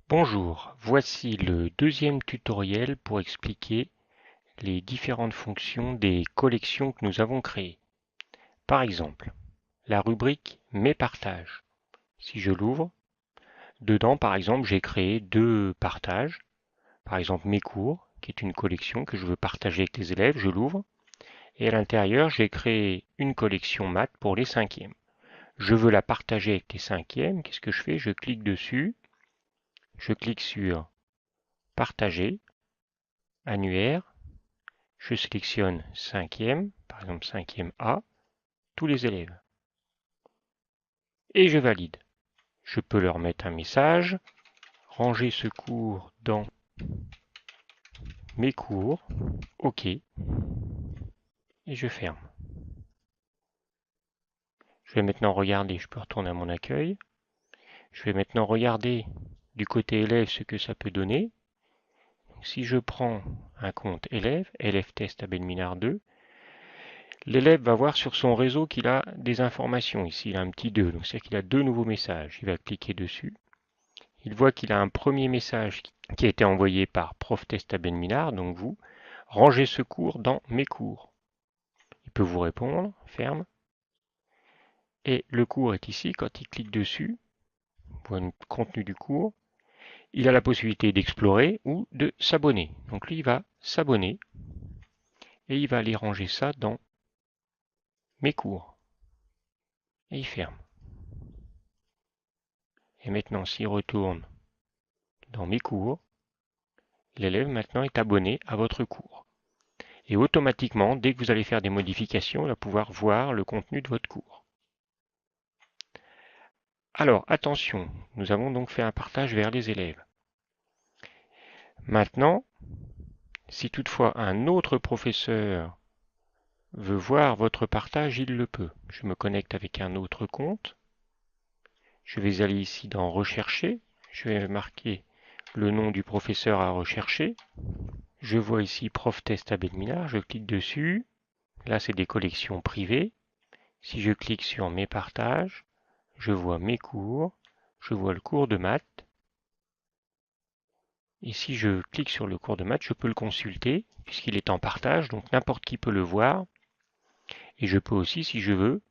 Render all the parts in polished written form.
Bonjour, voici le deuxième tutoriel pour expliquer les différentes fonctions des collections que nous avons créées. Par exemple, la rubrique Mes partages. Si je l'ouvre, dedans par exemple j'ai créé deux partages. Par exemple mes cours, qui est une collection que je veux partager avec les élèves, je l'ouvre. Et à l'intérieur j'ai créé une collection maths pour les cinquièmes. Je veux la partager avec les cinquièmes, qu'est-ce que je fais? Je clique dessus, je clique sur Partager, annuaire. Je sélectionne cinquième, par exemple cinquième A, tous les élèves. Et je valide. Je peux leur mettre un message, ranger ce cours dans mes cours, OK, et je ferme. Je vais maintenant regarder, je peux retourner à mon accueil. Je vais maintenant regarder du côté élève ce que ça peut donner. Si je prends un compte élève, élève test Abel Minard 2, l'élève va voir sur son réseau qu'il a des informations. Ici, il a un petit 2, donc c'est-à-dire qu'il a deux nouveaux messages. Il va cliquer dessus. Il voit qu'il a un premier message qui a été envoyé par Prof Test Abel Minard, donc vous, rangez ce cours dans mes cours. Il peut vous répondre, ferme. Et le cours est ici, quand il clique dessus, vous voyez le contenu du cours, il a la possibilité d'explorer ou de s'abonner. Donc lui, il va s'abonner et il va aller ranger ça dans mes cours. Et il ferme. Et maintenant, s'il retourne dans mes cours, l'élève maintenant est abonné à votre cours. Et automatiquement, dès que vous allez faire des modifications, il va pouvoir voir le contenu de votre cours. Alors, attention, nous avons donc fait un partage vers les élèves. Maintenant, si toutefois un autre professeur veut voir votre partage, il le peut. Je me connecte avec un autre compte. Je vais aller ici dans Rechercher. Je vais marquer le nom du professeur à rechercher. Je vois ici Prof Test Abel Minard. Je clique dessus. Là, c'est des collections privées. Si je clique sur Mes partages, je vois mes cours. Je vois le cours de maths. Et si je clique sur le cours de maths, je peux le consulter puisqu'il est en partage, donc n'importe qui peut le voir. Et je peux aussi, si je veux,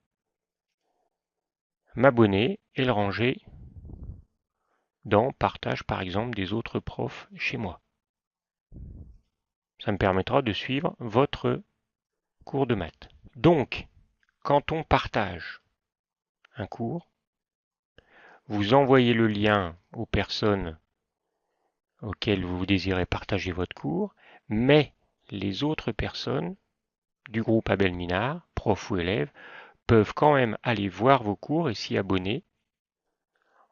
m'abonner et le ranger dans Partage par exemple des autres profs chez moi. Ça me permettra de suivre votre cours de maths. Donc, quand on partage un cours, vous envoyez le lien aux personnes auxquelles vous désirez partager votre cours, mais les autres personnes du groupe Abel Minard, prof ou élèves, peuvent quand même aller voir vos cours et s'y abonner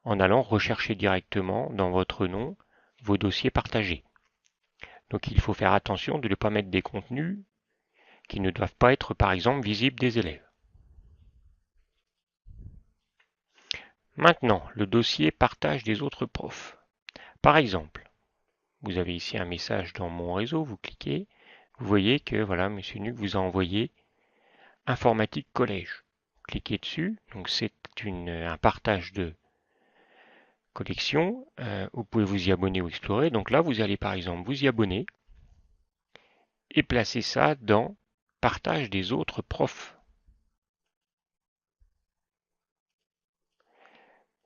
en allant rechercher directement dans votre nom vos dossiers partagés. Donc il faut faire attention de ne pas mettre des contenus qui ne doivent pas être par exemple visibles des élèves. Maintenant, le dossier partage des autres profs. Par exemple, vous avez ici un message dans mon réseau, vous cliquez, vous voyez que voilà, Monsieur Nuc vous a envoyé informatique collège. Cliquez dessus, donc c'est un partage de collection. Vous pouvez vous y abonner ou explorer. Donc là, vous allez par exemple vous y abonner et placer ça dans partage des autres profs.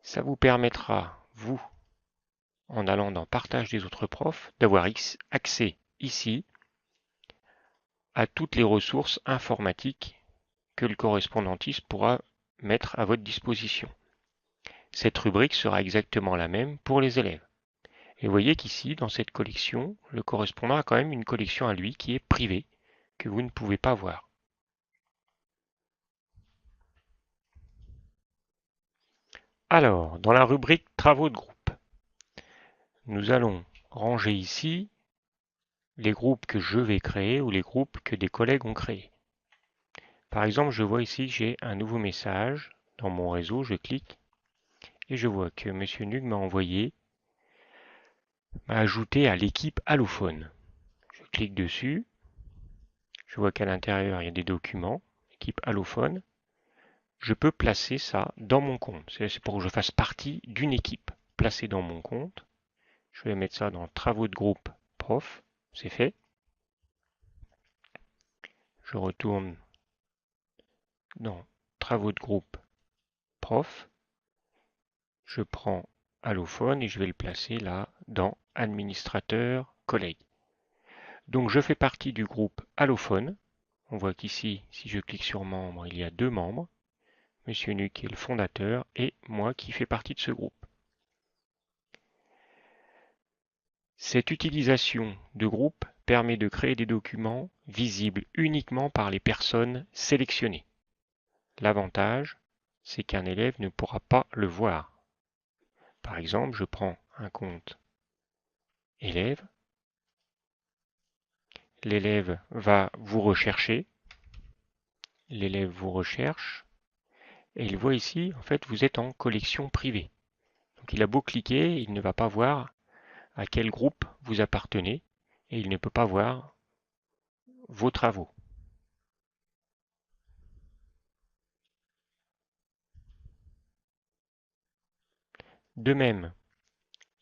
Ça vous permettra, vous, en allant dans partage des autres profs, d'avoir accès ici à toutes les ressources informatiques que le correspondantiste pourra mettre à votre disposition. Cette rubrique sera exactement la même pour les élèves. Et vous voyez qu'ici, dans cette collection, le correspondant a quand même une collection à lui qui est privée, que vous ne pouvez pas voir. Alors, dans la rubrique Travaux de groupe, nous allons ranger ici les groupes que je vais créer ou les groupes que des collègues ont créés. Par exemple, je vois ici que j'ai un nouveau message dans mon réseau, je clique et je vois que Monsieur Nug m'a ajouté à l'équipe allophone. Je clique dessus, je vois qu'à l'intérieur il y a des documents, équipe allophone. Je peux placer ça dans mon compte. C'est pour que je fasse partie d'une équipe. Placer dans mon compte. Je vais mettre ça dans travaux de groupe prof. C'est fait. Je retourne dans travaux de groupe prof. Je prends allophone et je vais le placer là dans administrateur collègue. Donc je fais partie du groupe allophone. On voit qu'ici, si je clique sur membre, il y a 2 membres. Monsieur Nu qui est le fondateur et moi qui fais partie de ce groupe. Cette utilisation de groupe permet de créer des documents visibles uniquement par les personnes sélectionnées. L'avantage, c'est qu'un élève ne pourra pas le voir. Par exemple, je prends un compte élève. L'élève va vous rechercher. L'élève vous recherche. Et il voit ici, en fait, vous êtes en collection privée. Donc il a beau cliquer, il ne va pas voir à quel groupe vous appartenez et il ne peut pas voir vos travaux. De même,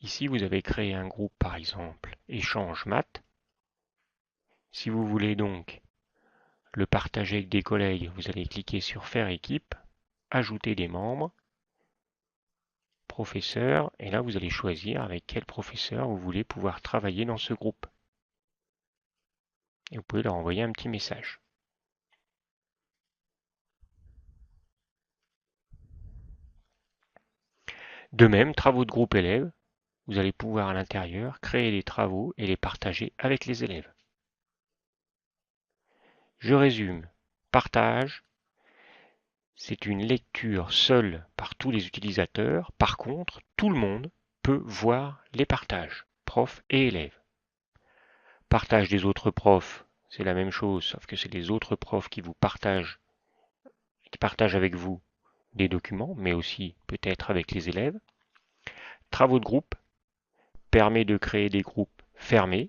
ici vous avez créé un groupe par exemple échange maths. Si vous voulez donc le partager avec des collègues, vous allez cliquer sur faire équipe, ajouter des membres, professeur, et là vous allez choisir avec quel professeur vous voulez pouvoir travailler dans ce groupe. Et vous pouvez leur envoyer un petit message. De même, travaux de groupe élèves, vous allez pouvoir à l'intérieur créer des travaux et les partager avec les élèves. Je résume. Partage, c'est une lecture seule par tous les utilisateurs. Par contre, tout le monde peut voir les partages, profs et élèves. Partage des autres profs, c'est la même chose, sauf que c'est les autres profs qui partagent avec vous des documents, mais aussi peut-être avec les élèves. Travaux de groupe permet de créer des groupes fermés,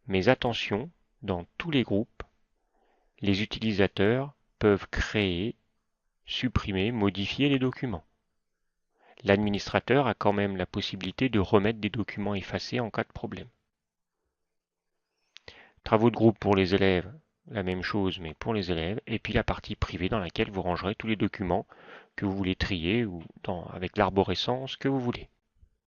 mais attention, dans tous les groupes, les utilisateurs peuvent créer, supprimer, modifier les documents. L'administrateur a quand même la possibilité de remettre des documents effacés en cas de problème. Travaux de groupe pour les élèves, la même chose mais pour les élèves, et puis la partie privée dans laquelle vous rangerez tous les documents que vous voulez trier ou avec l'arborescence que vous voulez.